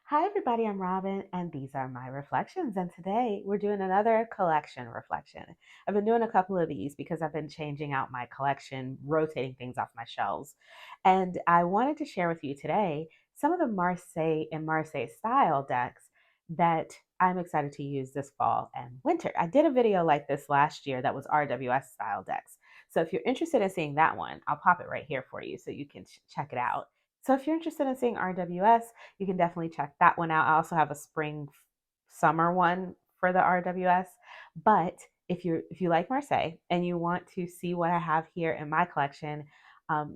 Hi, everybody. I'm Robin, and these are my reflections. And today we're doing another collection reflection. I've been doing a couple of these because I've been changing out my collection, rotating things off my shelves. And I wanted to share with you today some of the Marseille and Marseille style decks that I'm excited to use this fall and winter. I did a video like this last year that was RWS style decks. So if you're interested in seeing that one, I'll pop it right here for you so you can check it out. So if you're interested in seeing RWS, you can definitely check that one out. I also have a spring summer one for the RWS. But if you like Marseille and you want to see what I have here in my collection,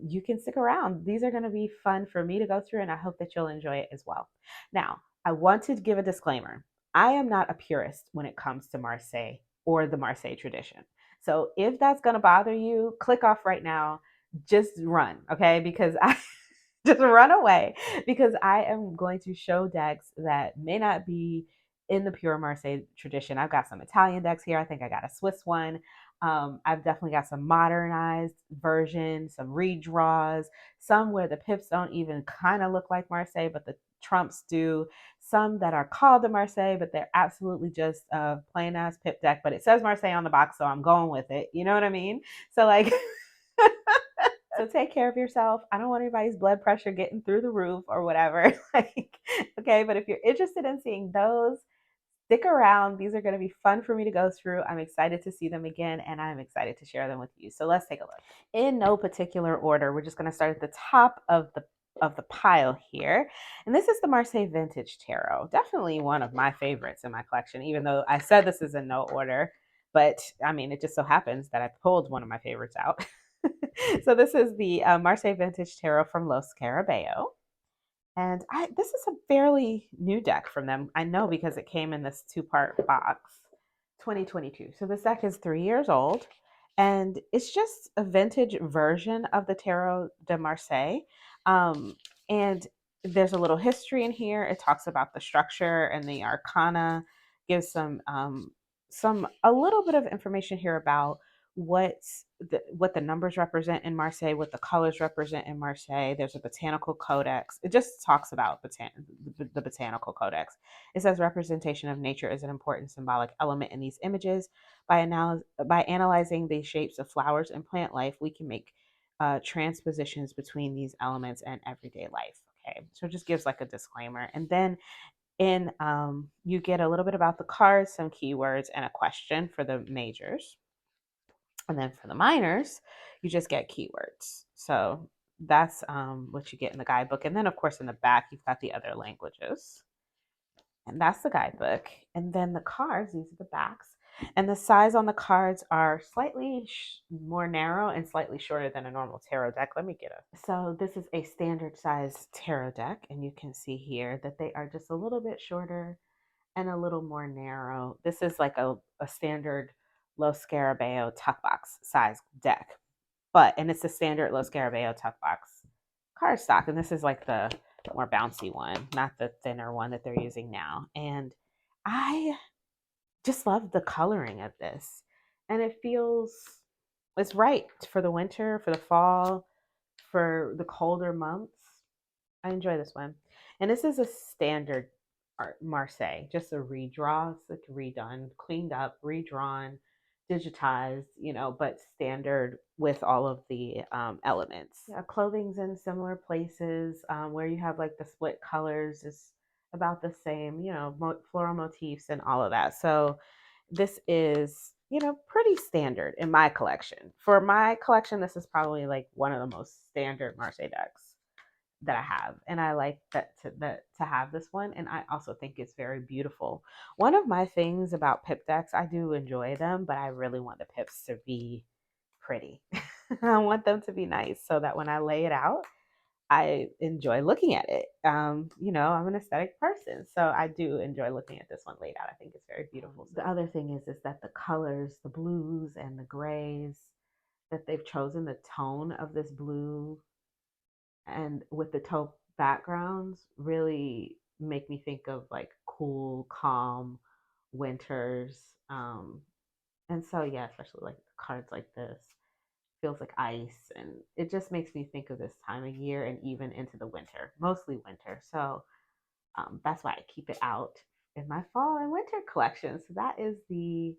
you can stick around. These are going to be fun for me to go through, and I hope that you'll enjoy it as well. Now, I want to give a disclaimer. I am not a purist when it comes to Marseille or the Marseille tradition. So if that's going to bother you, click off right now. Just run, okay? Because I just run away because I am going to show decks that may not be in the pure Marseille tradition. I've got some Italian decks here. I think I got a Swiss one. I've definitely got some modernized versions, some redraws, some where the pips don't even kind of look like Marseille, but the trumps do. Some that are called the Marseille, but they're absolutely just a plain ass pip deck. But it says Marseille on the box, so I'm going with it. You know what I mean? So like. So take care of yourself. I don't want anybody's blood pressure getting through the roof or whatever. Like, okay, but if you're interested in seeing those, stick around. These are going to be fun for me to go through. I'm excited to see them again, and I'm excited to share them with you. So let's take a look. In no particular order, we're just going to start at the top of the pile here. And this is the Marseille Vintage Tarot. Definitely one of my favorites in my collection, even though I said this is in no order. But I mean, it just so happens that I pulled one of my favorites out. So this is the Marseille Vintage Tarot from Los Carabeo. And this is a fairly new deck from them. I know because it came in this two-part box, 2022. So this deck is 3 years old, and it's just a vintage version of the Tarot de Marseille. And there's a little history in here. It talks about the structure and the arcana, gives some a little bit of information here about what the numbers represent in Marseille, what the colors represent in Marseille. There's a botanical codex. It just talks about the botanical codex. It says representation of nature is an important symbolic element in these images. By analyzing the shapes of flowers and plant life, we can make transpositions between these elements and everyday life. Okay, so it just gives like a disclaimer, and then in you get a little bit about the cards, some keywords, and a question for the majors. And then for the minors, you just get keywords. So that's what you get in the guidebook. And then, of course, in the back, you've got the other languages. And that's the guidebook. And then the cards, these are the backs. And the size on the cards are slightly more narrow and slightly shorter than a normal tarot deck. Let me get it. So this is a standard size tarot deck. And you can see here that they are just a little bit shorter and a little more narrow. This is like a standard Los Scarabeo tuck box size deck, and it's a standard Los Scarabeo tuck box cardstock, and this is like the more bouncy one, not the thinner one that they're using now. And I just love the coloring of this, and it's right for the winter, for the fall, for the colder months. I enjoy this one. And this is a standard art Marseille, just a redraw. It's like redone, cleaned up, redrawn, digitized, but standard with all of the elements. Yeah, clothing's in similar places where you have like the split colors is about the same, floral motifs and all of that. So this is, pretty standard in my collection. For my collection, this is probably like one of the most standard Marseille decks that I have, and I like to have this one, and I also think it's very beautiful. One of my things about pip decks, I do enjoy them, but I really want the pips to be pretty. I want them to be nice so that when I lay it out, I enjoy looking at it. I'm an aesthetic person, so I do enjoy looking at this one laid out. I think it's very beautiful. The other thing is that the colors, the blues and the grays, that they've chosen the tone of this blue and with the taupe backgrounds really make me think of like cool, calm winters. And so yeah, especially like cards like this feels like ice, and it just makes me think of this time of year and even into the winter, mostly winter. So That's why I keep it out in my fall and winter collection. So that is the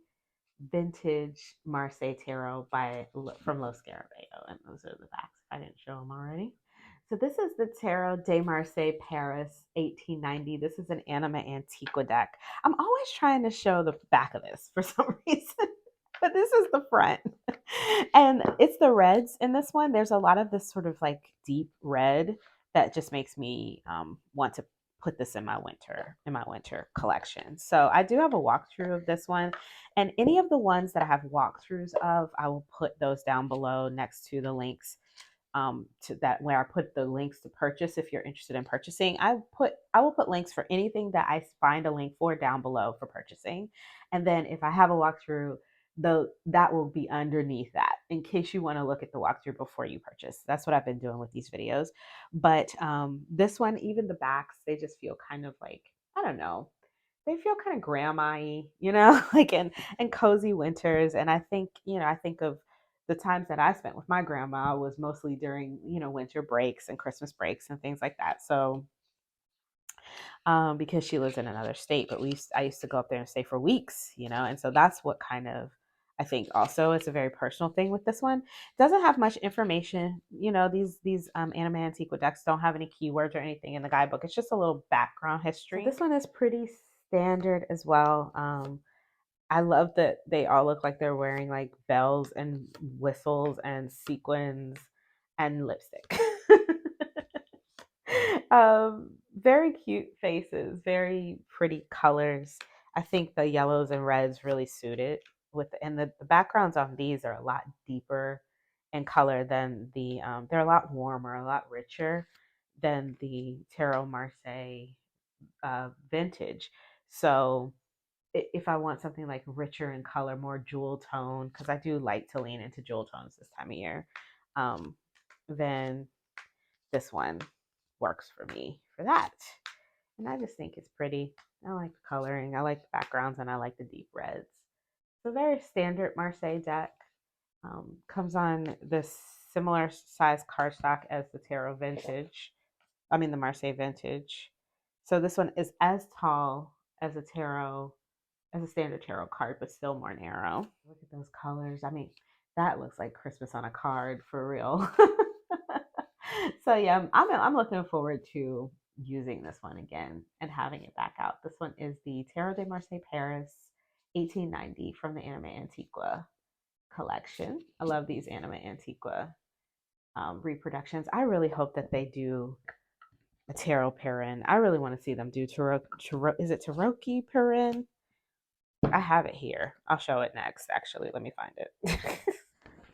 vintage Marseille tarot from Lo Scarabeo, and those are the backs. I didn't show them already. So this is the Tarot de Marseille Paris 1890. This is an Anima Antiqua deck. I'm always trying to show the back of this for some reason, but this is the front. And it's the reds in this one. There's a lot of this sort of like deep red that just makes me want to put this in my winter collection. So I do have a walkthrough of this one, and any of the ones that I have walkthroughs of, I will put those down below next to the links to that, where I put the links to purchase. If you're interested in purchasing, I will put links for anything that I find a link for down below for purchasing. And then if I have a walkthrough, that will be underneath that in case you want to look at the walkthrough before you purchase. That's what I've been doing with these videos. But this one, even the backs, they just feel kind of like, I don't know, they feel kind of grandma-y, like in cozy winters. And I think, I think of the times that I spent with my grandma was mostly during, winter breaks and Christmas breaks and things like that. So because she lives in another state, but I used to go up there and stay for weeks, and so that's what kind of, I think also it's a very personal thing with this one. It doesn't have much information, these Anima Antiqua decks don't have any keywords or anything in the guidebook. It's just a little background history. So this one is pretty standard as well. I love that they all look like they're wearing like bells and whistles and sequins and lipstick. Very cute faces, very pretty colors. I think the yellows and reds really suit it and the backgrounds on these are a lot deeper in color than they're a lot warmer, a lot richer than the Tarot Marseille vintage. So if I want something like richer in color, more jewel tone, because I do like to lean into jewel tones this time of year, then this one works for me for that. And I just think it's pretty. I like the coloring, I like the backgrounds, and I like the deep reds. It's a very standard Marseille deck. Comes on this similar size cardstock as the the Marseille Vintage. So this one is as tall as a standard tarot card, but still more narrow. Look at those colors. I mean, that looks like Christmas on a card for real. So yeah, I'm looking forward to using this one again and having it back out. This one is the Tarot de Marseille Paris 1890 from the Anima Antiqua collection. I love these Anima Antiqua reproductions. I really hope that they do a Tarot Perrin. I really want to see them do is it Tarochi Perrin? I have it here. I'll show it next. Actually, let me find it.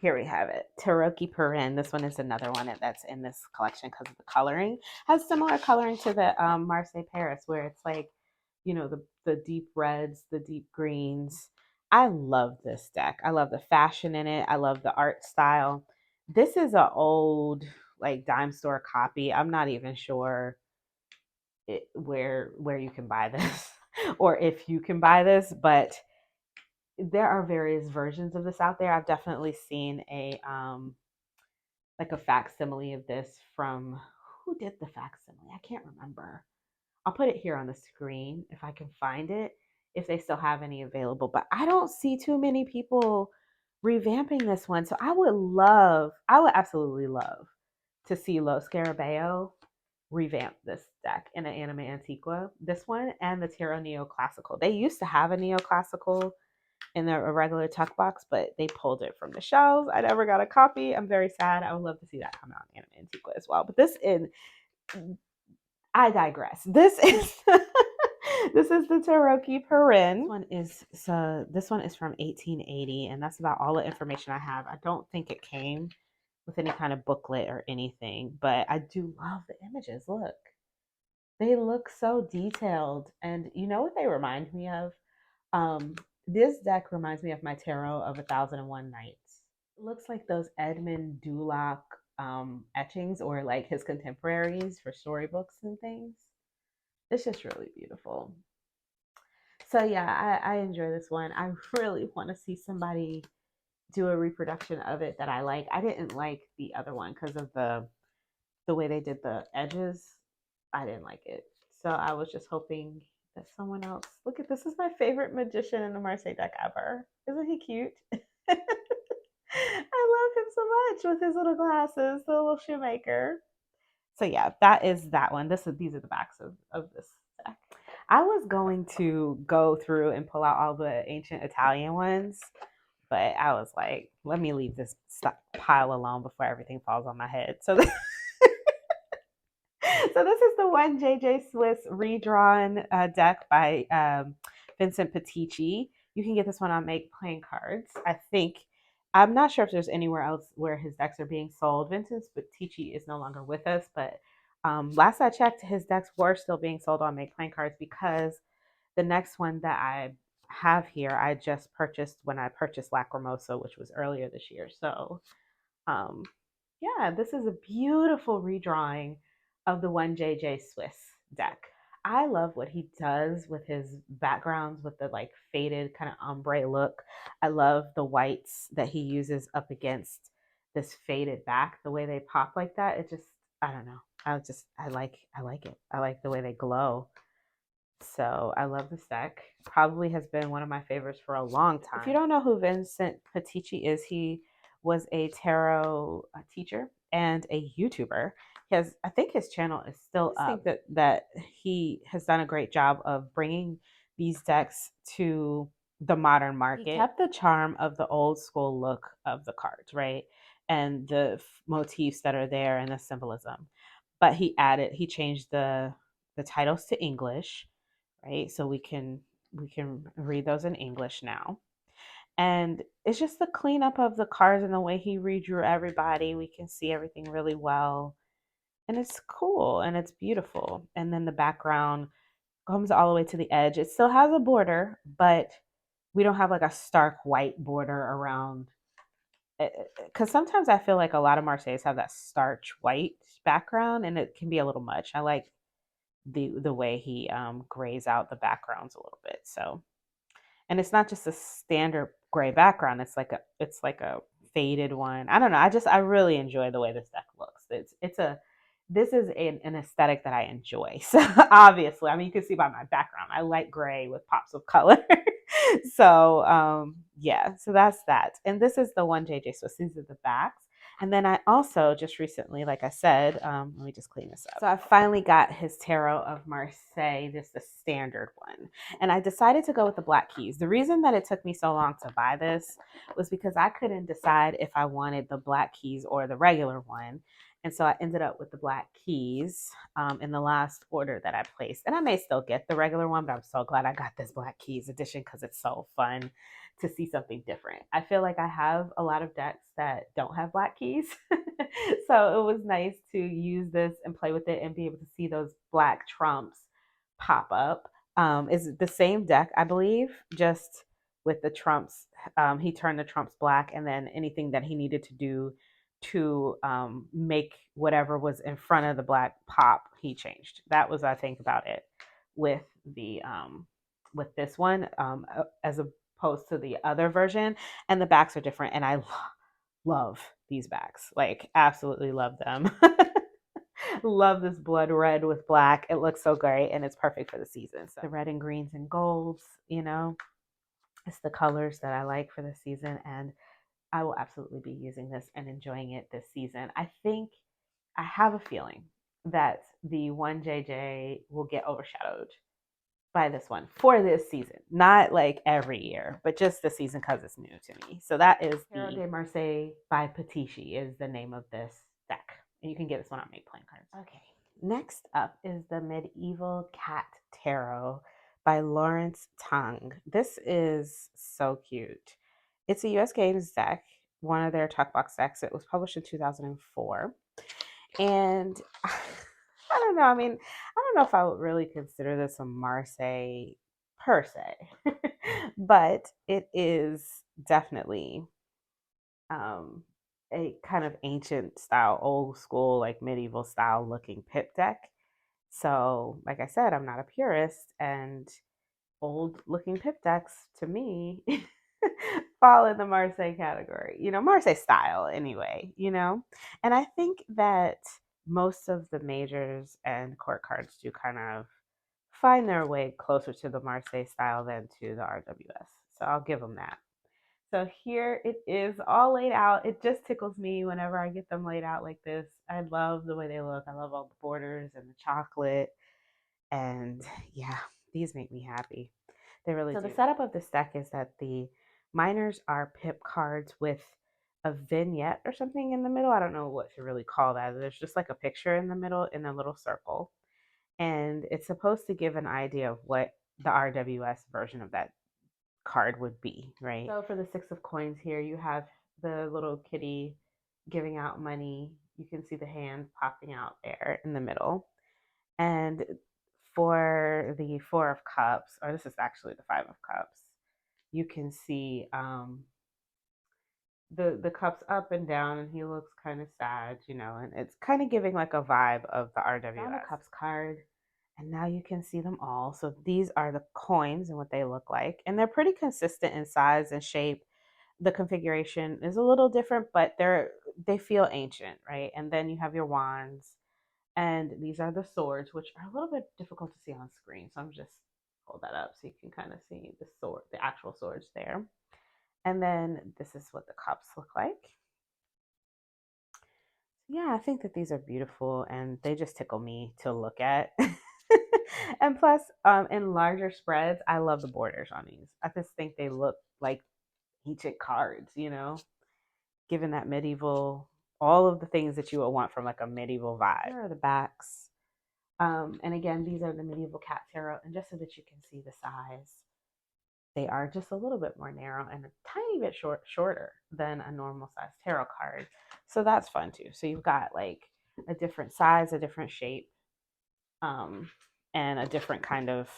Here we have it. Teroki Perrin. This one is another one that's in this collection because of the coloring. Has similar coloring to the Marseille Paris, where it's like, the deep reds, the deep greens. I love this deck. I love the fashion in it. I love the art style. This is an old, like, dime store copy. I'm not even sure where you can buy this or if you can buy this, but there are various versions of this out there. I've definitely seen a like a facsimile of this from, who did the facsimile? I can't remember. I'll put it here on the screen if I can find it, if they still have any available. But I don't see too many people revamping this one. So I would absolutely love to see Lo Scarabeo revamp this deck in an Anima Antiqua. This one and the Tarot Neoclassical. They used to have a Neoclassical in a regular tuck box, but they pulled it from the shelves. I never got a copy. I'm very sad. I would love to see that come out in Anima Antiqua as well. But I digress. This is this is the Tarochi Perrin. This one is from 1880, and that's about all the information I have. I don't think it came with any kind of booklet or anything, but I do love the images. Look, they look so detailed, and you know what they remind me of? This deck reminds me of my tarot of 1001 Nights. It looks like those Edmund Dulac etchings, or like his contemporaries for storybooks and things. It's just really beautiful. So yeah, I enjoy this one. I really want to see somebody do a reproduction of it that I like. I didn't like the other one because of the way they did the edges. I didn't like it. So I was just hoping that someone else, look at this is my favorite magician in the Marseille deck ever. Isn't he cute? I love him so much with his little glasses, the little shoemaker. So yeah, that is that one. These are the backs of this deck. I was going to go through and pull out all the ancient Italian ones, but I was like, let me leave this pile alone before everything falls on my head. So this, so this is the one JJ Swiss redrawn deck by Vincent Pitisci. You can get this one on Make Playing Cards. I think I'm not sure if there's anywhere else where his decks are being sold. Vincent Pitisci is no longer with us, but last I checked, his decks were still being sold on Make Playing Cards because the next one that I have here, I just purchased when I purchased Lacrimosa, which was earlier this year. So um, yeah, this is a beautiful redrawing of the one JJ Swiss deck. I love what he does with his backgrounds with the like faded kind of ombre look. I love the whites that he uses up against this faded back, the way they pop like that. It just, I don't know. I like it. I like the way they glow. So I love this deck. Probably has been one of my favorites for a long time. If you don't know who Vincent Pitisci is, he was a tarot teacher and a YouTuber. I think his channel is still up. I think that he has done a great job of bringing these decks to the modern market. He kept the charm of the old school look of the cards, right? And the motifs that are there and the symbolism. But he changed the titles to English, right? So we can read those in English now. And it's just the cleanup of the cards and the way he redrew everybody. We can see everything really well. And it's cool and it's beautiful. And then the background comes all the way to the edge. It still has a border, but we don't have like a stark white border around. Because sometimes I feel like a lot of Marseilles have that starch white background and it can be a little much. I like the way he grays out the backgrounds a little bit. So, and it's not just a standard gray background. It's like a faded one. I don't know. I really enjoy the way this deck looks. This is an aesthetic that I enjoy. So obviously, I mean, you can see by my background, I like gray with pops of color. So yeah, so that's that. And this is the one JJ Swiss. These are the backs. And then I also just recently, like I said, let me just clean this up. So I finally got his Tarot of Marseille, just the standard one. And I decided to go with the black keys. The reason that it took me so long to buy this was because I couldn't decide if I wanted the black keys or the regular one. And so I ended up with the black keys in the last order that I placed. And I may still get the regular one, but I'm so glad I got this black keys edition because it's so fun to see something different. I feel like I have a lot of decks that don't have black keys. So it was nice to use this and play with it and be able to see those black trumps pop up. It's the same deck, I believe, just with the trumps. He turned the trumps black, and then anything that he needed to do to make whatever was in front of the black pop, he changed. That was, I think, about it with the with this one, as opposed to the other version. And the backs are different, and I love these backs, like absolutely love them. Love this blood red with black. It looks so great, and it's perfect for the season. So the red and greens and golds, it's the colors that I like for the season, and I will absolutely be using this and enjoying it this season. I think I have a feeling that the 1JJ will get overshadowed by this one for this season. Not like every year, but just this season because it's new to me. So that is Tarot de Marseille by Pitisci is the name of this deck. And you can get this one on Make Playing Cards. Okay. Next up is the Medieval Cat Tarot by Lawrence Tung. This is so cute. It's a US Games deck, one of their Tuck Box decks. It was published in 2004. And I don't know. I mean, I don't know if I would really consider this a Marseille per se, but it is definitely a kind of ancient style, old school, like medieval style looking pip deck. So, like I said, I'm not a purist, and old looking pip decks to me fall in the Marseille category, Marseille style anyway, And I think that most of the majors and court cards do kind of find their way closer to the Marseille style than to the RWS. So I'll give them that. So here it is all laid out. It just tickles me whenever I get them laid out like this. I love the way they look. I love all the borders and the chocolate. And yeah, these make me happy. They really do. So the setup of this deck is that the minors are pip cards with a vignette or something in the middle. I don't know what to really call that. There's just like a picture in the middle in a little circle. And it's supposed to give an idea of what the RWS version of that card would be, right? So for the 6 of coins here, you have the little kitty giving out money. You can see the hand popping out there in the middle. And for the 4 of cups, or this is actually the 5 of cups, you can see the cups up and down, and he looks kind of sad, you know, and it's kind of giving like a vibe of the RWS. Down the cups card, and now you can see them all. So these are the coins and what they look like, and they're pretty consistent in size and shape. The configuration is a little different, but they feel ancient, right? And then you have your wands, and these are the swords, which are a little bit difficult to see on screen. So I'm just hold that up so you can kind of see the sword, the actual swords there. And then this is what the cups look like. Yeah, I think that these are beautiful and they just tickle me to look at. And plus, in larger spreads, I love the borders on these. I just think they look like ancient cards, you know, given that medieval, all of the things that you would want from like a medieval vibe. Here are the backs. And again, these are the medieval cat tarot. And just so that you can see the size, they are just a little bit more narrow and a tiny bit shorter than a normal size tarot card. So that's fun too. So you've got like a different size, a different shape, and a different kind of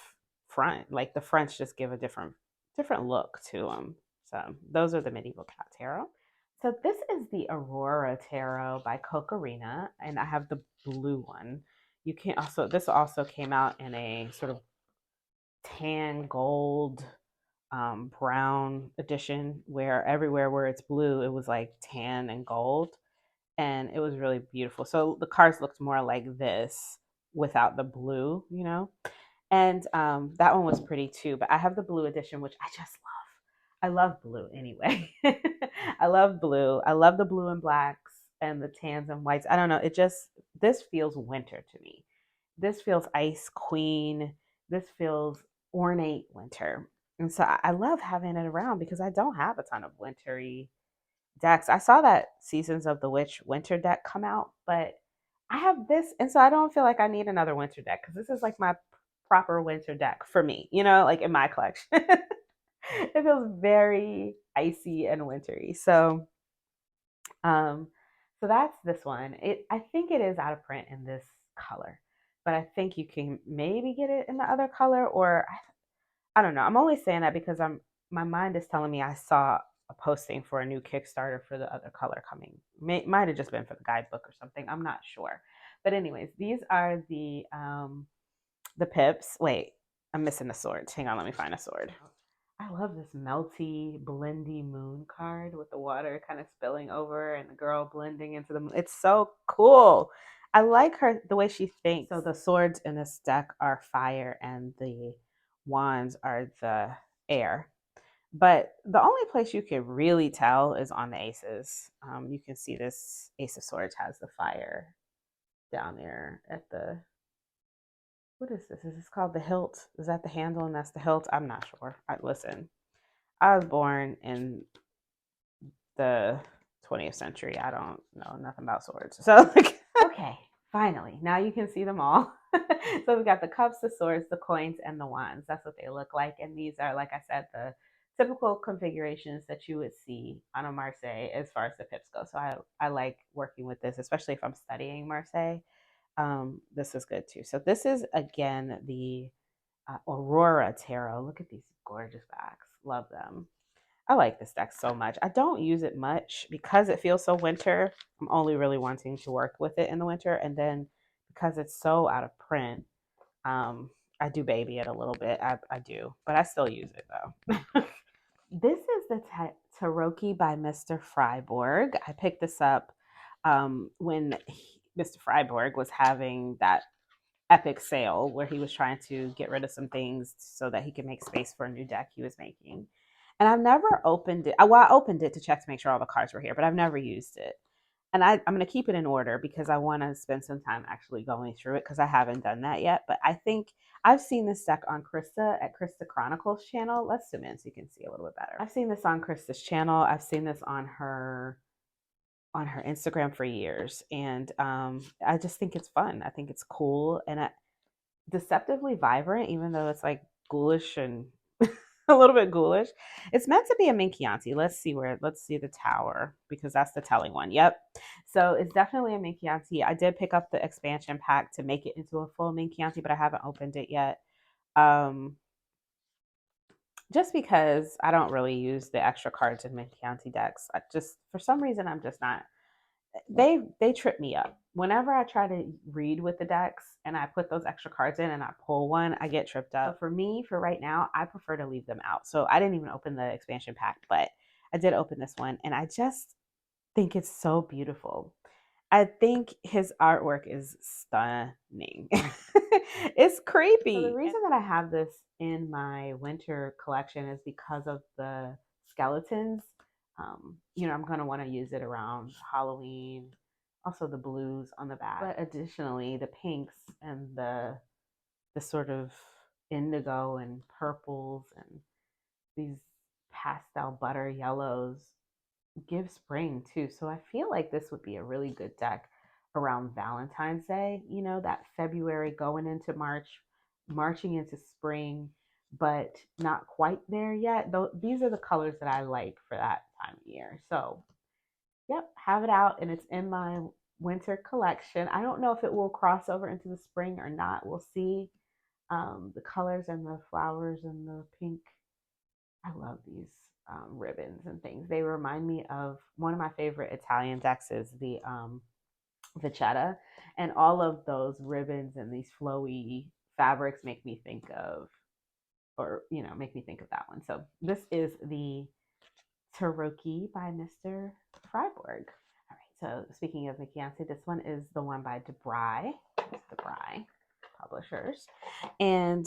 front. Like the fronts just give a different look to them. So those are the medieval cat tarot. So this is the Aurora Tarot by Cocarina, and I have the blue one. You can also, this also came out in a sort of tan gold brown edition, where everywhere where it's blue it was like tan and gold, and it was really beautiful. So the cards looked more like this without the blue, you know. And that one was pretty too, but I have the blue edition, which I just love. I love blue anyway. I love blue. I love the blue and blacks and the tans and whites. I don't know, it just, this feels winter to me. This feels ice queen. This feels ornate winter. And so I love having it around because I don't have a ton of wintry decks. I saw that Seasons of the Witch winter deck come out, but I have this, and so I don't feel like I need another winter deck because this is like my proper winter deck for me, you know, like in my collection. It feels very icy and wintry. Um, so that's this one. I think it is out of print in this color, but I think you can maybe get it in the other color, or I don't know. I'm only saying that because my mind is telling me I saw a posting for a new Kickstarter for the other color coming. Might have just been for the guidebook or something. I'm not sure. But anyways, these are the pips. Wait, I'm missing the swords. Hang on, let me find a sword. I love this melty, blendy moon card with the water kind of spilling over and the girl blending into the moon. It's so cool. I like her, the way she thinks. So the swords in this deck are fire and the wands are the air. But the only place you can really tell is on the aces. You can see this Ace of Swords has the fire down there at the, what is this? Is this called the hilt? Is that the handle and that's the hilt? I'm not sure. Listen, I was born in the 20th century. I don't know nothing about swords. So, like, okay, finally, now you can see them all. So we've got the cups, the swords, the coins, and the wands. That's what they look like. And these are, like I said, the typical configurations that you would see on a Marseille as far as the pips go. So I like working with this, especially if I'm studying Marseille. This is good too. So this is, again, the Aurora Tarot. Look at these gorgeous backs. Love them. I like this deck so much. I don't use it much because it feels so winter. I'm only really wanting to work with it in the winter. And then because it's so out of print, I do baby it a little bit. I do, but I still use it though. This is the Taroki by Mr. Fryborg. I picked this up when Mr. Fryborg was having that epic sale where he was trying to get rid of some things so that he could make space for a new deck he was making. And I've never opened it. Well, I opened it to check to make sure all the cards were here, but I've never used it. And I'm going to keep it in order because I want to spend some time actually going through it because I haven't done that yet. But I think I've seen this deck on Krista at Krista Chronicles channel. Let's zoom in so you can see a little bit better. I've seen this on Krista's channel. I've seen this on her Instagram for years. And I just think it's fun. I think it's cool and deceptively vibrant, even though it's like ghoulish and a little bit ghoulish. It's meant to be a Minchiate. Let's see the tower because that's the telling one. Yep. So it's definitely a Minchiate. I did pick up the expansion pack to make it into a full Minchiate, but I haven't opened it yet. Just because I don't really use the extra cards in Minchiate decks. I just, for some reason, I'm just not. They trip me up. Whenever I try to read with the decks and I put those extra cards in and I pull one, I get tripped up. So for me, for right now, I prefer to leave them out. So I didn't even open the expansion pack, but I did open this one and I just think it's so beautiful. I think his artwork is stunning. It's creepy. So the reason that I have this in my winter collection is because of the skeletons. I'm going to want to use it around Halloween. Also the blues on the back. But additionally, the pinks and the sort of indigo and purples and these pastel butter yellows give spring too. So I feel like this would be a really good deck around Valentine's Day, that February going into March, marching into spring, but not quite there yet. Though these are the colors that I like for that time of year. So, yep, have it out and it's in my winter collection. I don't know if it will cross over into the spring or not. We'll see. The colors and the flowers and the pink. I love these ribbons and things. They remind me of one of my favorite Italian decks is the Vacchetta, and all of those ribbons and these flowy fabrics make me think of, make me think of that one. So this is the Taroki by Mr. Fryborg. All right. So speaking of Minchiate, this one is the one by Debry. Debry Publishers, and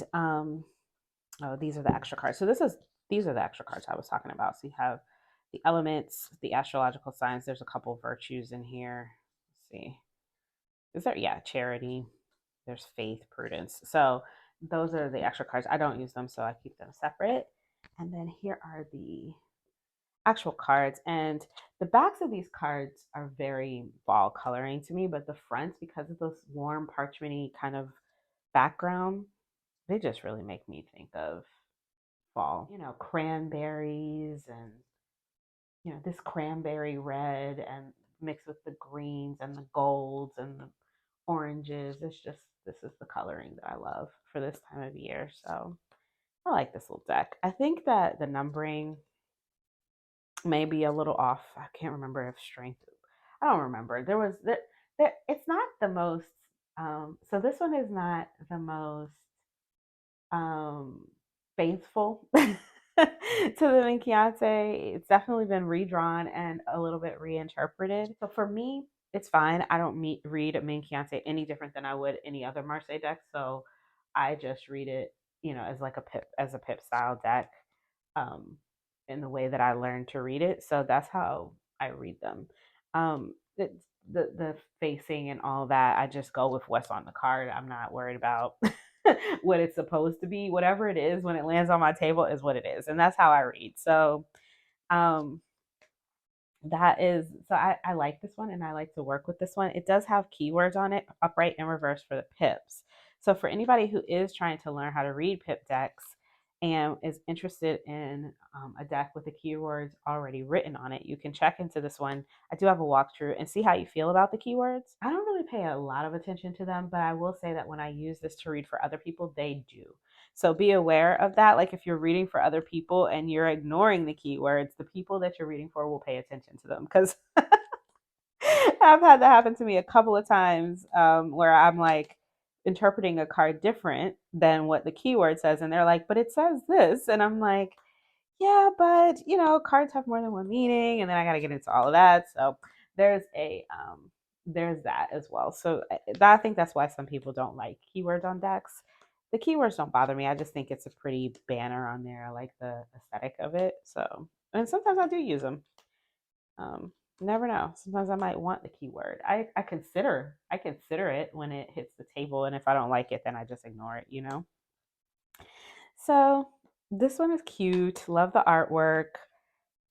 these are the extra cards. So these are the extra cards I was talking about. So you have the elements, the astrological signs. There's a couple virtues in here. Let's see. Is there? Yeah, charity. There's faith, prudence. So those are the extra cards. I don't use them, so I keep them separate. And then here are the actual cards. And the backs of these cards are very fall coloring to me, but the fronts, because of this warm parchmenty kind of background, they just really make me think of fall. Cranberries and this cranberry red and mixed with the greens and the golds and the oranges. This is the coloring that I love for this time of year. So I like this little deck. I think that the numbering may be a little off. I can't remember if strength. I don't remember. It's not the most. So this one is not the most faithful to the Minchiate. It's definitely been redrawn and a little bit reinterpreted. So for me, it's fine. I don't read a Minchiate any different than I would any other Marseille deck. So I just read it, as like a pip style deck, in the way that I learned to read it. So that's how I read them. The facing and all that, I just go with what's on the card. I'm not worried about what it's supposed to be. Whatever it is when it lands on my table is what it is, and that's how I read. So I like this one and I like to work with this one. It does have keywords on it, upright and reverse, for the pips. So for anybody who is trying to learn how to read pip decks and is interested in a deck with the keywords already written on it, you can check into this one. I do have a walkthrough and see how you feel about the keywords. I don't really pay a lot of attention to them, but I will say that when I use this to read for other people, they do. So be aware of that. Like if you're reading for other people and you're ignoring the keywords, the people that you're reading for will pay attention to them, because I've had that happen to me a couple of times, where I'm like interpreting a card different than what the keyword says. And they're like, but it says this. And I'm like, yeah, but cards have more than one meaning. And then I got to get into all of that. So there's a there's that as well. So I think that's why some people don't like keywords on decks. The keywords don't bother me. I just think it's a pretty banner on there. I like the aesthetic of it. So, and sometimes I do use them. Never know. Sometimes I might want the keyword. I consider it when it hits the table, and if I don't like it, then I just ignore it. You know. So this one is cute. Love the artwork.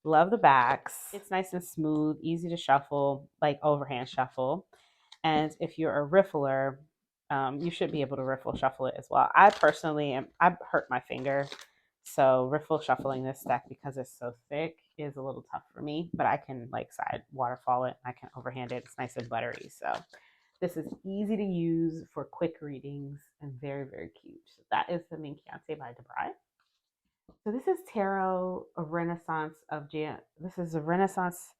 Love the backs. It's nice and smooth, easy to shuffle, like overhand shuffle. And if you're a riffler, you should be able to riffle shuffle it as well. I personally I hurt my finger. So riffle shuffling this deck because it's so thick is a little tough for me, but I can like side waterfall it. I can overhand it. It's nice and buttery. So this is easy to use for quick readings and very, very cute. So that is the Minchiate by Debry. So this is Tarot, a Renaissance of this is a Renaissance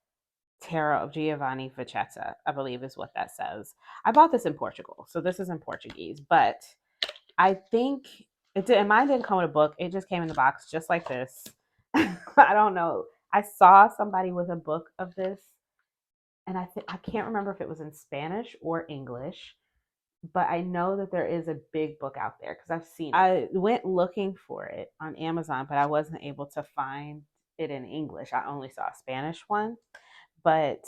Tarot of Giovanni Vacchetta, I believe is what that says. I bought this in Portugal, so this is in Portuguese, but I think mine didn't come with a book. It just came in the box just like this. I don't know. I saw somebody with a book of this, and I can't remember if it was in Spanish or English, but I know that there is a big book out there because I've seen it. I went looking for it on Amazon, but I wasn't able to find it in English. I only saw a Spanish one, but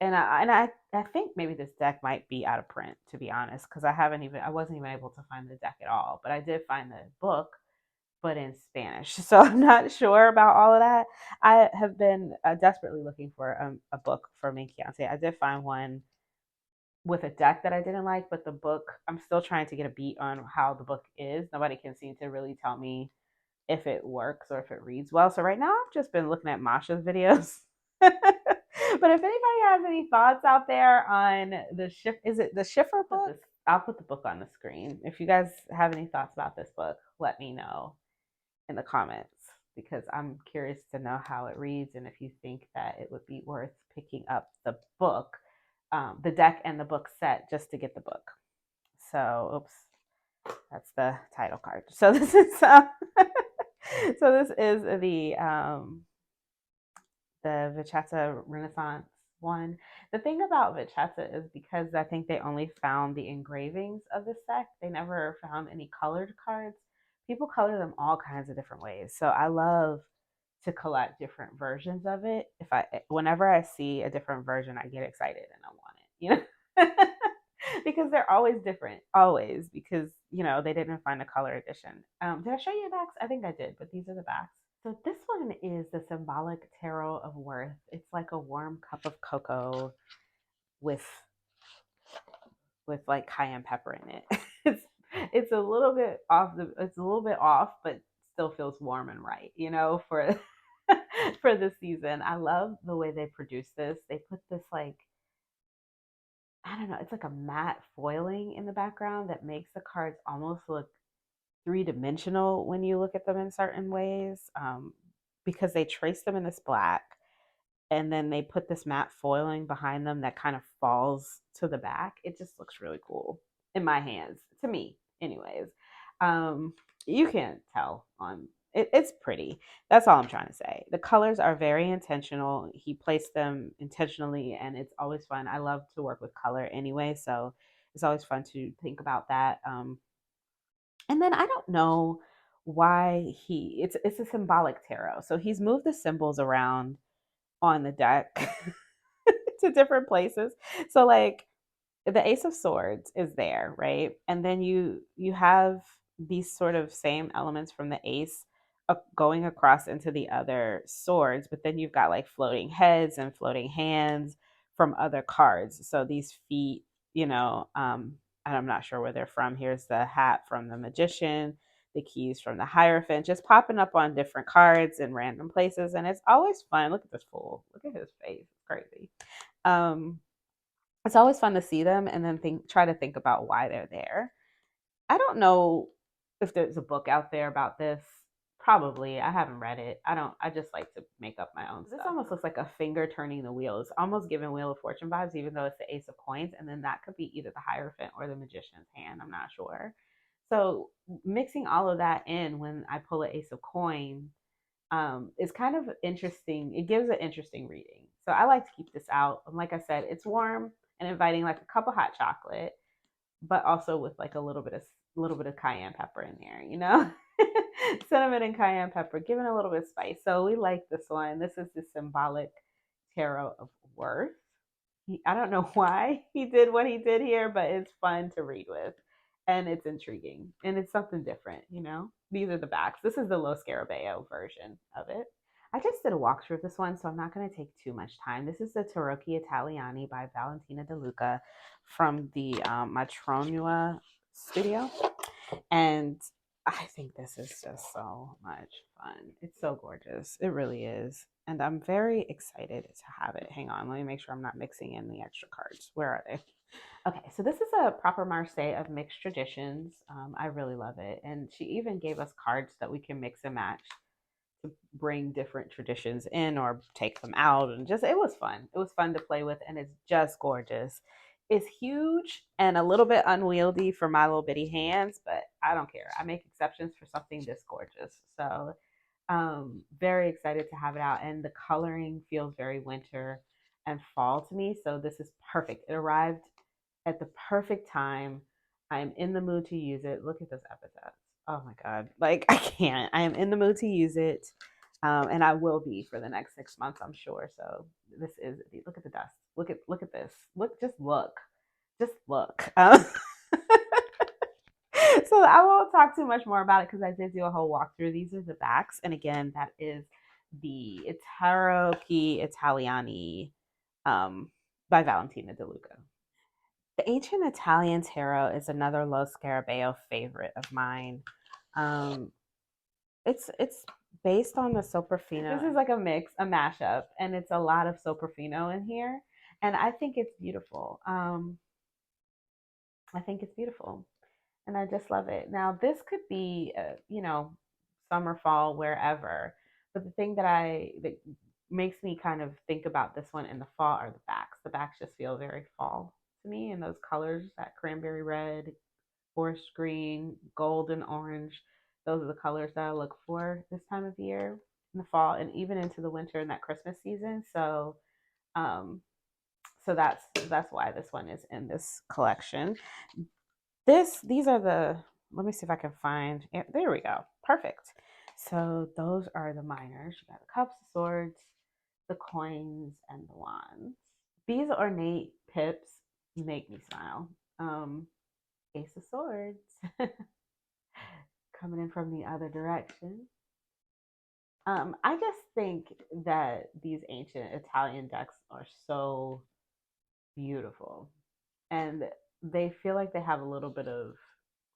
I think maybe this deck might be out of print, to be honest, because I wasn't even able to find the deck at all. But I did find the book, but in Spanish. So I'm not sure about all of that. I have been desperately looking for a book for Minchiate. I did find one with a deck that I didn't like, but the book, I'm still trying to get a beat on how the book is. Nobody can seem to really tell me if it works or if it reads well. So right now I've just been looking at Masha's videos. But if anybody has any thoughts out there on is it the Schiffer book? I'll put the book on the screen. If you guys have any thoughts about this book, let me know in the comments because I'm curious to know how it reads and if you think that it would be worth picking up the book, the deck and the book set just to get the book. So, oops, that's the title card. So this is so this is the Vacchetta Renaissance one. The thing about Vacchetta is because I think they only found the engravings of this deck, they never found any colored cards. People color them all kinds of different ways. So I love to collect different versions of it. Whenever I see a different version, I get excited and I want it, you know? Because they're always different, always, because they didn't find a color edition. Did I show you the backs? I think I did, but these are the backs. So this one is the symbolic tarot of worth. It's like a warm cup of cocoa with like cayenne pepper in it. It's a little bit off, but still feels warm and right, for for this season. I love the way they produce this. They put this like, I don't know, it's like a matte foiling in the background that makes the cards almost look three-dimensional when you look at them in certain ways, because they trace them in this black and then they put this matte foiling behind them that kind of falls to the back. It just looks really cool in my hands, to me anyways. You can't tell on it, it's pretty. That's all I'm trying to say. The colors are very intentional. He placed them intentionally and it's always fun. I love to work with color anyway, so it's always fun to think about that. And then I don't know why it's a symbolic tarot. So he's moved the symbols around on the deck to different places. So like the Ace of Swords is there, right? And then you have these sort of same elements from the Ace going across into the other swords, but then you've got like floating heads and floating hands from other cards. So these feet, and I'm not sure where they're from. Here's the hat from the Magician, the keys from the Hierophant, just popping up on different cards in random places, and it's always fun. Look at this fool. Look at his face. It's crazy. It's always fun to see them and then try to think about why they're there. I don't know if there's a book out there about this. Probably. I haven't read it. I just like to make up my own stuff. This almost looks like a finger turning the wheel. It's almost giving Wheel of Fortune vibes, even though it's the Ace of Coins. And then that could be either the Hierophant or the Magician's hand. I'm not sure. So mixing all of that in when I pull an Ace of Coin is kind of interesting. It gives an interesting reading. So I like to keep this out. And like I said, it's warm. and inviting like a cup of hot chocolate, but also with like a little bit of cayenne pepper in there, you know? Cinnamon and cayenne pepper, giving a little bit of spice. So we like this one. This is the symbolic tarot of worth. I don't know why he did what he did here, but it's fun to read with. And it's intriguing. And it's something different, you know? These are the backs. This is the Lo Scarabeo version of it. I just did a walkthrough of this one, so I'm not going to take too much time. This is the Taroki Italiani by Valentina De Luca from the Matronua studio. And I think this is just so much fun. It's so gorgeous. It really is. And I'm very excited to have it. Hang on, let me make sure I'm not mixing in the extra cards. Where are they? Okay, so this is a proper Marseille of mixed traditions. I really love it. And she even gave us cards that we can mix and match to bring different traditions in or take them out. And just, it was fun. It was fun to play with, and it's just gorgeous. It's huge and a little bit unwieldy for my little bitty hands, but I don't care. I make exceptions for something this gorgeous. So very excited to have it out. And the coloring feels very winter and fall to me. So this is perfect. It arrived at the perfect time. I'm in the mood to use it. Look at those epithets. Oh my God. Like, I can't. I am in the mood to use it. And I will be for the next 6 months, I'm sure. So this is, look at the dust. Look at this. Just look. So I won't talk too much more about it because I did do a whole walkthrough. These are the backs. And again, that is the Tarocchi Italiani by Valentina De Luca. The Ancient Italian Tarot is another Lo Scarabeo favorite of mine. It's based on the Soprafino. This is like a mix, a mashup, and it's a lot of Soprafino in here, and I think it's beautiful. I think it's beautiful, and I just love it. Now this could be, summer, fall, wherever, but the thing that makes me kind of think about this one in the fall are the backs. The backs just feel very fall to me, and those colors, that cranberry red, forest green, gold, and orange. Those are the colors that I look for this time of year in the fall and even into the winter and that Christmas season. Um, so that's why this one is in this collection. These are the, let me see if I can find, there we go. Perfect. So those are the minors. You got the cups, the swords, the coins, and the wands. These ornate pips make me smile. Ace of Swords coming in from the other direction. I just think that these ancient Italian decks are so beautiful, and they feel like they have a little bit of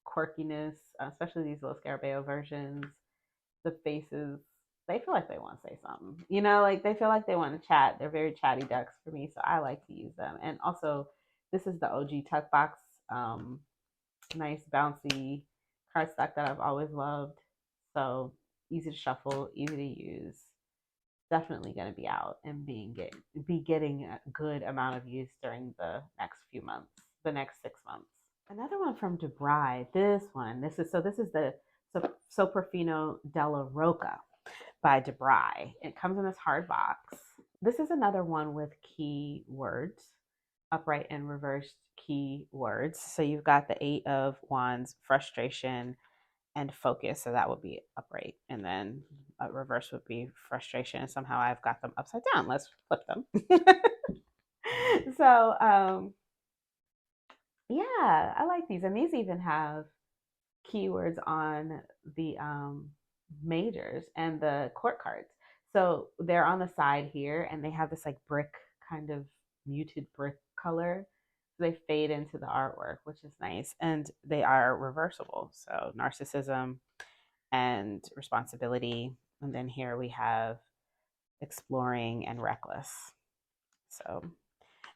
quirkiness, especially these Lo Scarabeo versions. The faces, they feel like they want to say something, like they feel like they want to chat. They're very chatty decks for me, so I like to use them. And also, this is the OG Tuck Box. Nice bouncy cardstock that I've always loved. So easy to shuffle, easy to use. Definitely going to be out and be getting a good amount of use during the next few months, the next 6 months. Another one from Debry. This is the Soprafino Dellarocca by Debry. It comes in this hard box. This is another one with key words, upright and reversed key words. So you've got the Eight of Wands, frustration, and focus. So that would be upright. And then reverse would be frustration. And somehow I've got them upside down. Let's flip them. So, yeah, I like these. And these even have keywords on the majors and the court cards. So they're on the side here and they have this like brick, kind of muted brick color. So they fade into the artwork, which is nice. And they are reversible. So narcissism and responsibility. And then here we have exploring and reckless. So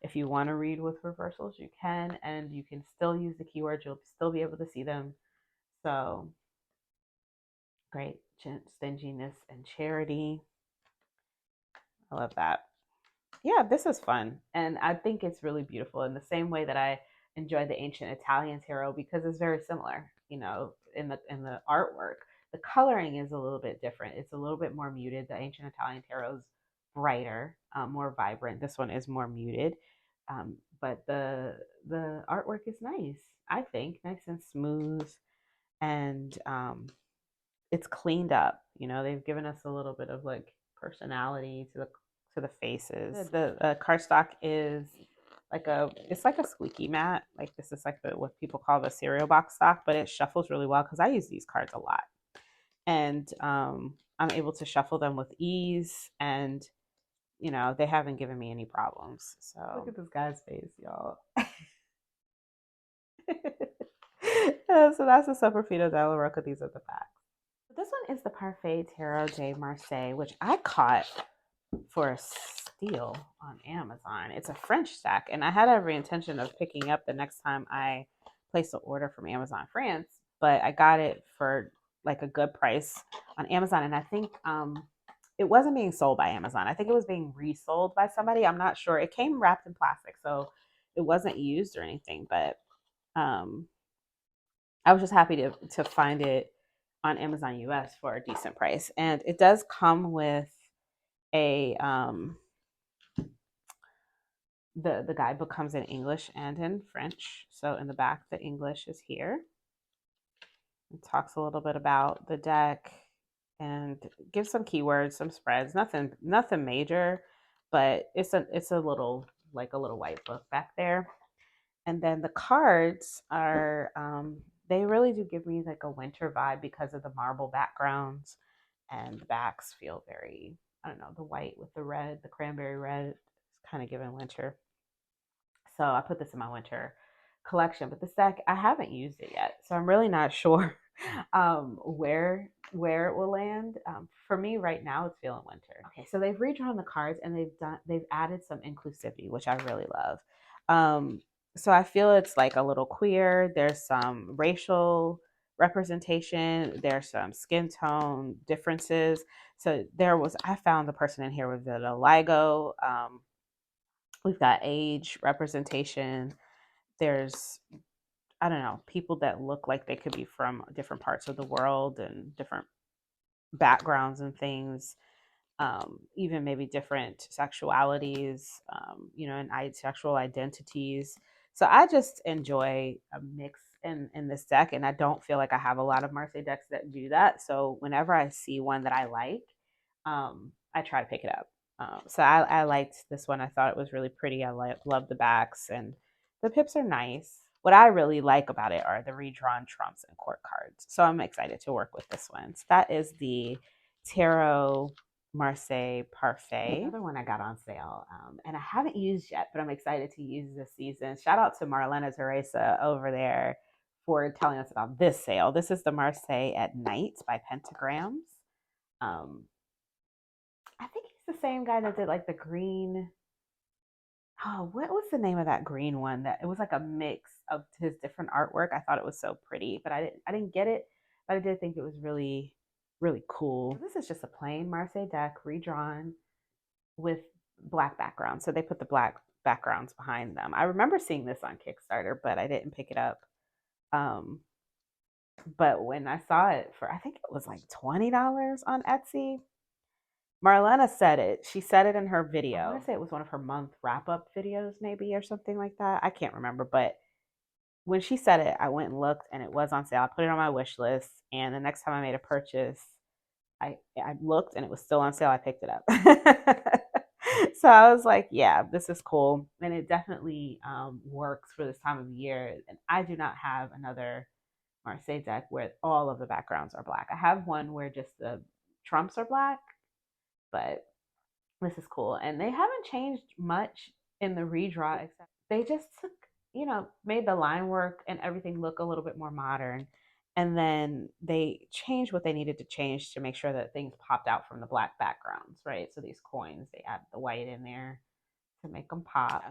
if you want to read with reversals, you can, and you can still use the keywords. You'll still be able to see them. So great. Stinginess and charity. I love that. Yeah, this is fun. And I think it's really beautiful in the same way that I enjoy the ancient Italian tarot, because it's very similar, in the artwork. The coloring is a little bit different. It's a little bit more muted. The ancient Italian tarot is brighter, more vibrant. This one is more muted, But the artwork is nice, I think, nice and smooth, and it's cleaned up. You know, they've given us a little bit of like personality to the faces. The cardstock is like it's like a squeaky mat. Like this is like the what people call the cereal box stock, but it shuffles really well because I use these cards a lot, and I'm able to shuffle them with ease, and you know they haven't given me any problems. So look at this guy's face, y'all. So that's the Soprafino Dellarocca. These are the facts. This one is the Parfait Tarot de Marseille, which I caught for a steal on Amazon. It's a French stack, and I had every intention of picking up the next time I place an order from Amazon France, but I got it for like a good price on Amazon, and I think it wasn't being sold by Amazon. I think it was being resold by somebody. I'm not sure. It came wrapped in plastic, so it wasn't used or anything, but um, I was just happy to find it on Amazon US for a decent price. And it does come with a the guidebook comes in English and in French. So in the back, the English is here. It talks a little bit about the deck and gives some keywords, some spreads. Nothing major, but it's a little like a little white book back there. And then the cards are they really do give me like a winter vibe because of the marble backgrounds, and the backs feel very, I don't know, the white with the red, the cranberry red, it's kind of giving winter. So I put this in my winter collection, but this deck I haven't used it yet, so I'm really not sure where it will land. For me right now, it's feeling winter. Okay, so they've redrawn the cards and they've added some inclusivity, which I really love. So I feel it's like a little queer. There's some racial representation. There's some skin tone differences. So I found the person in here with vitiligo. We've got age representation. There's, I don't know, people that look like they could be from different parts of the world and different backgrounds and things, even maybe different sexualities, and sexual identities. So I just enjoy a mix in this deck, and I don't feel like I have a lot of Marseille decks that do that. So whenever I see one that I like, I try to pick it up. So I liked this one. I thought it was really pretty. Love the backs, and the pips are nice. What I really like about it are the redrawn trumps and court cards. So I'm excited to work with this one. So that is the Tarot Marseille Parfait. Another one I got on sale, and I haven't used yet, but I'm excited to use this season. Shout out to Marlena Teresa over there for telling us about this sale. This is the Marseille at Night by Pentagrams. I think he's the same guy that did like the green. Oh, what was the name of that green one? That it was like a mix of his different artwork. I thought it was so pretty, but I didn't get it. But I did think it was really, really cool. This is just a plain Marseille deck redrawn with black background. So they put the black backgrounds behind them. I remember seeing this on Kickstarter, but I didn't pick it up. But when I saw it for, I think it was like $20 on Etsy. Marlena said it. She said it in her video. I want to say it was one of her month wrap-up videos, maybe, or something like that. I can't remember, but when she said it, I went and looked, and it was on sale. I put it on my wish list, and the next time I made a purchase, I looked, and it was still on sale. I picked it up. So I was like, yeah, this is cool, and it definitely works for this time of year. And I do not have another Marseille deck where all of the backgrounds are black. I have one where just the trumps are black, but this is cool. And they haven't changed much in the redraw, except they just took, made the line work and everything look a little bit more modern. And then they changed what they needed to change to make sure that things popped out from the black backgrounds, right? So these coins, they add the white in there to make them pop.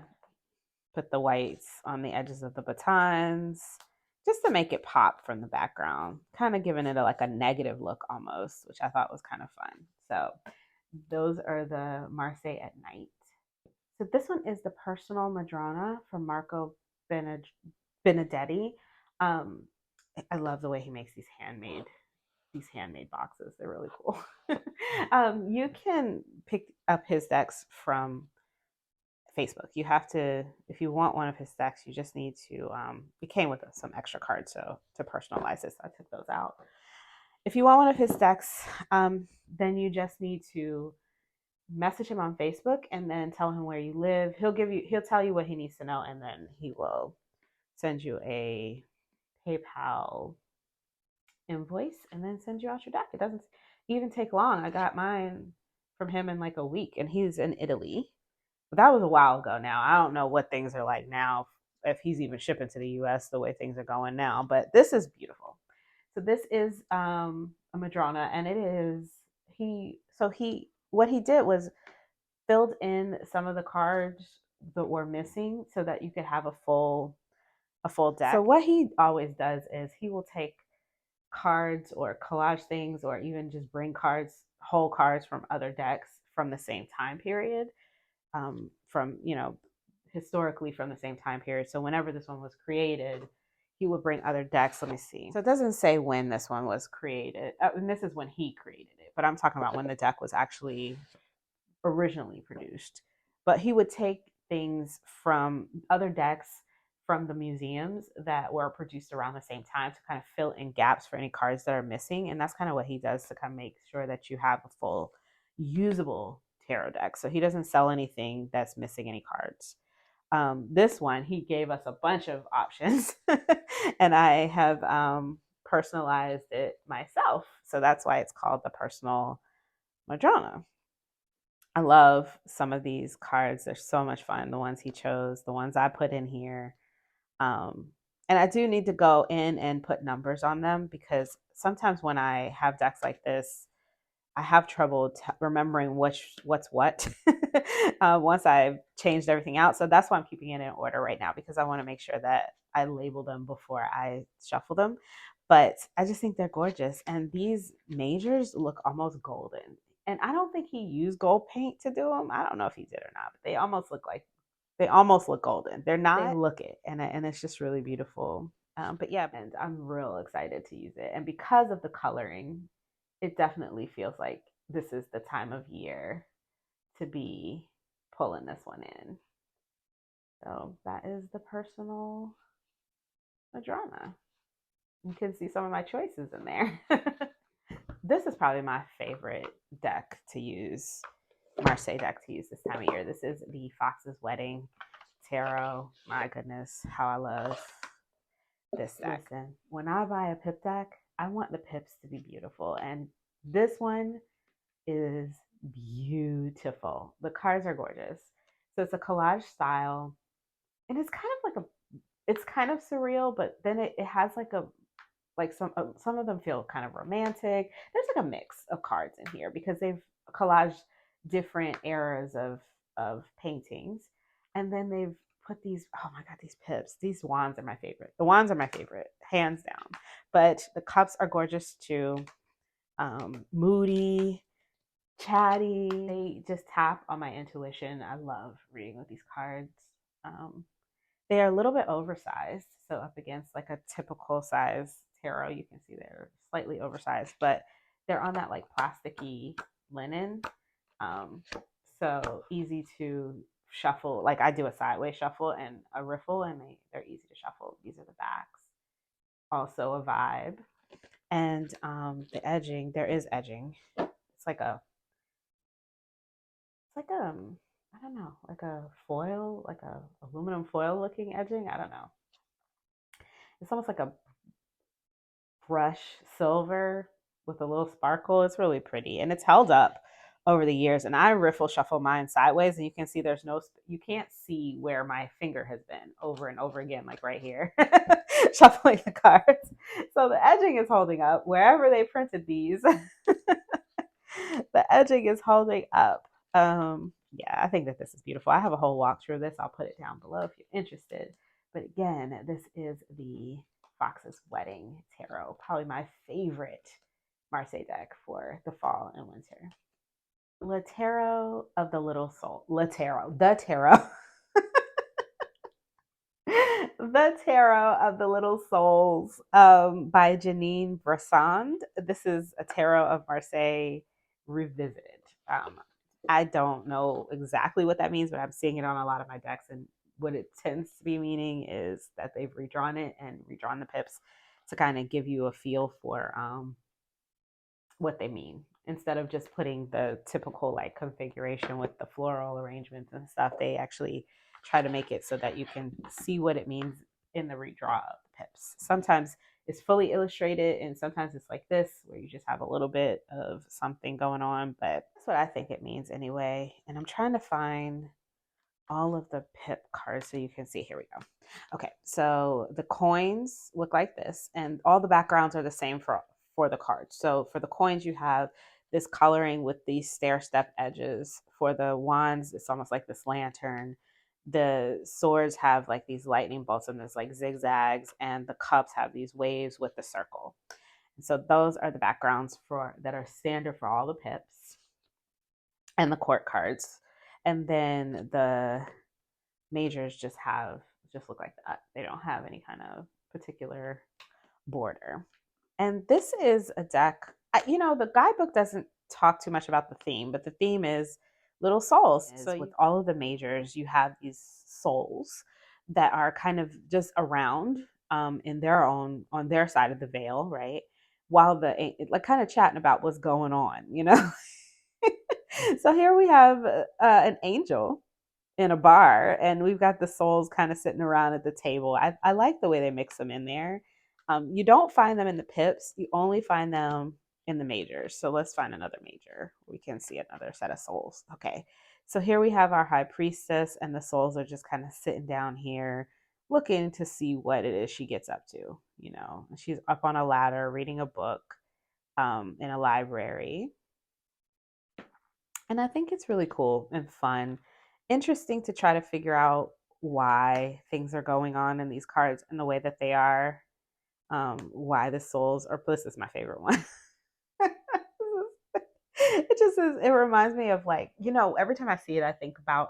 Put the whites on the edges of the batons just to make it pop from the background, kind of giving it like a negative look almost, which I thought was kind of fun. So those are the Marseille at Night. So this one is the Personal Modrone from Marco Benedetti. I love the way he makes these handmade boxes. They're really cool. You can pick up his decks from Facebook. You have to, if you want one of his decks, you just need to, it came with some extra cards, so to personalize it, so I took those out. If you want one of his decks, then you just need to message him on Facebook and then tell him where you live. He'll tell you what he needs to know, and then he will send you a PayPal invoice and then send you out your deck. It doesn't even take long. I got mine from him in like a week, and he's in Italy. But that was a while ago now. I don't know what things are like now, if he's even shipping to the US the way things are going now. But this is beautiful. So this is a Modrone, and it is what he did was filled in some of the cards that were missing so that you could have a full deck. So what he always does is he will take cards or collage things, or even just bring whole cards from other decks from the same time period, from, historically from the same time period. So whenever this one was created, he would bring other decks. Let me see. So it doesn't say when this one was created. And this is when he created it, but I'm talking about when the deck was actually originally produced. But he would take things from other decks from the museums that were produced around the same time to kind of fill in gaps for any cards that are missing. And that's kind of what he does to kind of make sure that you have a full usable tarot deck. So he doesn't sell anything that's missing any cards. This one, he gave us a bunch of options and I have personalized it myself. So that's why it's called the Personal Modrone. I love some of these cards. They're so much fun. The ones he chose, the ones I put in here. And I do need to go in and put numbers on them, because sometimes when I have decks like this, I have trouble remembering what's what once I've changed everything out. So that's why I'm keeping it in order right now, because I want to make sure that I label them before I shuffle them. But I just think they're gorgeous. And these majors look almost golden. And I don't think he used gold paint to do them. I don't know if he did or not, but they almost look golden. They're not. They look it, and it's just really beautiful. But yeah, and I'm real excited to use it. And because of the coloring, it definitely feels like this is the time of year to be pulling this one in. So that is the Personal Modrone. You can see some of my choices in there. This is probably my favorite deck to use, Marseille deck to use this time of year. This is the Fox's Wedding Tarot. My goodness, how I love this deck. Listen, when I buy a pip deck, I want the pips to be beautiful. And this one is beautiful. The cards are gorgeous. So it's a collage style. And it's kind of surreal, but then it has some of them feel kind of romantic. There's like a mix of cards in here because they've collaged different eras of paintings, and then they've put these, oh my god, these pips, these wands are my favorite. The wands are my favorite, hands down. But the cups are gorgeous too. Moody, chatty. They just tap on my intuition. I love reading with these cards. They are a little bit oversized, so up against like a typical size tarot, you can see they're slightly oversized, but they're on that like plasticky linen, so easy to shuffle. Like I do a sideways shuffle and a riffle, and they're easy to shuffle. These are the backs. Also a vibe. And the edging, there is edging. It's like I don't know, like a foil, like a aluminum foil looking edging. I don't know. It's almost like a brush silver with a little sparkle. It's really pretty, and it's held up over the years. And I riffle shuffle mine sideways, and you can see you can't see where my finger has been over and over again, like right here, shuffling the cards. So the edging is holding up wherever they printed these. The edging is holding up. Yeah, I think that this is beautiful. I have a whole walkthrough of this. I'll put it down below if you're interested. But again, this is the Fox's Wedding Tarot, probably my favorite Marseille deck for the fall and winter. Le Tarot of the Little Soul. The Tarot. The Tarot of the Little Souls by Janine Bressand. This is a Tarot of Marseille revisited. I don't know exactly what that means, but I'm seeing it on a lot of my decks. And what it tends to be meaning is that they've redrawn it and redrawn the pips to kind of give you a feel for what they mean, instead of just putting the typical like configuration with the floral arrangements and stuff. They actually try to make it so that you can see what it means in the redraw of the pips. Sometimes it's fully illustrated, and sometimes it's like this where you just have a little bit of something going on, but that's what I think it means anyway. And I'm trying to find all of the pip cards so you can see. Here we go. Okay, so the coins look like this, and all the backgrounds are the same for the cards. So for the coins, you have this coloring with these stair step edges. For the wands, it's almost like this lantern. The swords have like these lightning bolts and there's like zigzags, and the cups have these waves with the circle. And so those are the backgrounds for that are standard for all the pips and the court cards. And then the majors just look like that. They don't have any kind of particular border. And this is a deck, the guidebook doesn't talk too much about the theme, but the theme is little souls. So with all of the majors, you have these souls that are kind of just around in their own, on their side of the veil, right? While like kind of chatting about what's going on. So here we have an angel in a bar, and we've got the souls kind of sitting around at the table. I like the way they mix them in there. You don't find them in the pips, you only find them in the majors. So let's find another major. We can see another set of souls. Okay, so here we have our high priestess, and the souls are just kind of sitting down here looking to see what it is she gets up to. She's up on a ladder reading a book in a library. And I think it's really cool and fun, interesting to try to figure out why things are going on in these cards in the way that they are. Why the souls are, this is my favorite one. It just is, it reminds me of like, every time I see it, I think about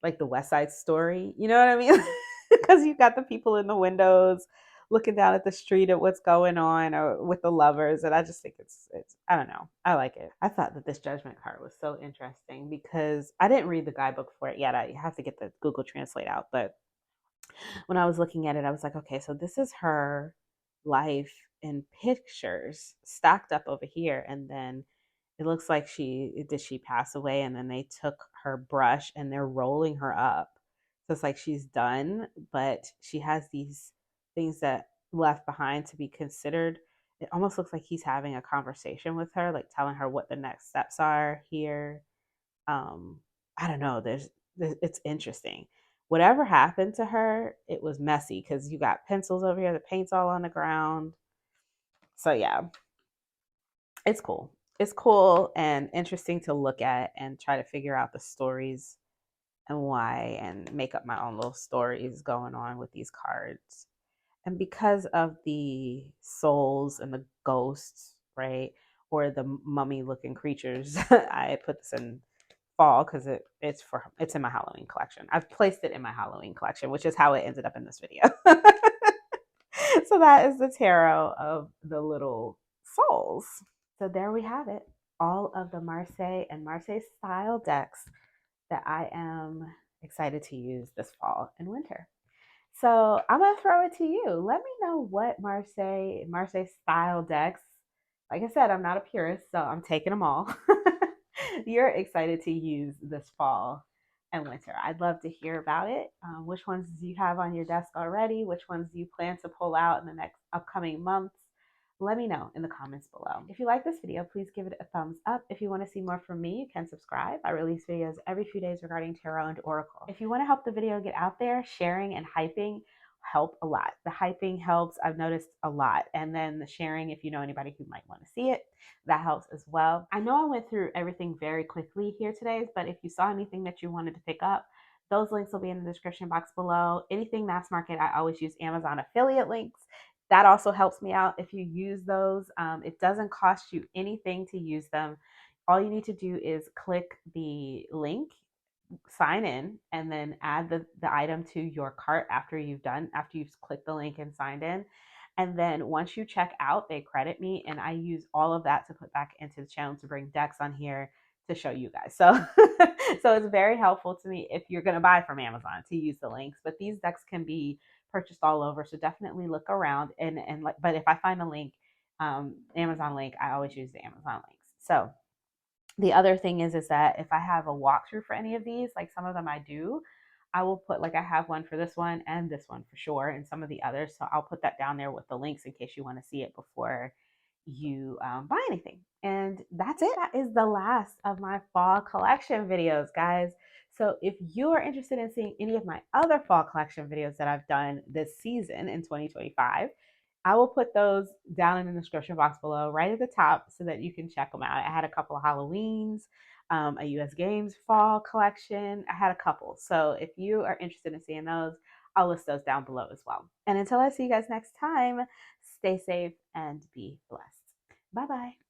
like the West Side Story. You know what I mean? Because you've got the people in the windows looking down at the street at what's going on, or with the lovers, and I just think it's I don't know, I like it. I thought that this judgment card was so interesting because I didn't read the guidebook for it yet. I have to get the Google Translate out, but when I was looking at it, I was like, okay, so this is her life in pictures stacked up over here, and then it looks like she pass away, and then they took her brush and they're rolling her up. So it's like she's done, but she has these things that left behind to be considered. It almost looks like he's having a conversation with her, like telling her what the next steps are here. I don't know. It's interesting. Whatever happened to her, it was messy because you got pencils over here, the paint's all on the ground. So yeah, it's cool. It's cool and interesting to look at and try to figure out the stories and why, and make up my own little stories going on with these cards. And because of the souls and the ghosts, right, or the mummy looking creatures, I put this in fall because it's in my Halloween collection. I've placed it in my Halloween collection, which is how it ended up in this video. So that is the tarot of the little souls. So there we have it. All of the Marseille and Marseille style decks that I am excited to use this fall and winter. So I'm gonna throw it to you. Let me know what Marseille style decks. Like I said, I'm not a purist, so I'm taking them all. You're excited to use this fall and winter. I'd love to hear about it. Which ones do you have on your desk already? Which ones do you plan to pull out in the next upcoming months? Let me know in the comments below. If you like this video, please give it a thumbs up. If you want to see more from me, you can subscribe. I release videos every few days regarding tarot and oracle. If you want to help the video get out there, sharing and hyping help a lot. The hyping helps, I've noticed a lot. And then the sharing, if you know anybody who might want to see it, that helps as well. I know I went through everything very quickly here today, but if you saw anything that you wanted to pick up, those links will be in the description box below. Anything mass market, I always use Amazon affiliate links. That also helps me out if you use those. It doesn't cost you anything to use them. All you need to do is click the link, sign in, and then add the item to your cart after you've clicked the link and signed in. And then once you check out, they credit me, and I use all of that to put back into the channel to bring decks on here to show you guys. So so it's very helpful to me if you're going to buy from Amazon to use the links. But these decks can be purchased all over, so definitely look around and like. But if I find a link, Amazon link, I always use the Amazon links. So the other thing is that if I have a walkthrough for any of these, like some of them I do, I will put, like I have one for this one and this one for sure, and some of the others. So I'll put that down there with the links in case you want to see it before you buy anything. And that's it. That is the last of my fall collection videos, guys. So if you are interested in seeing any of my other fall collection videos that I've done this season in 2025, I will put those down in the description box below, right at the top, so that you can check them out. I had a couple of Halloweens, a US Games fall collection. I had a couple. So if you are interested in seeing those, I'll list those down below as well. And until I see you guys next time, stay safe and be blessed. Bye bye.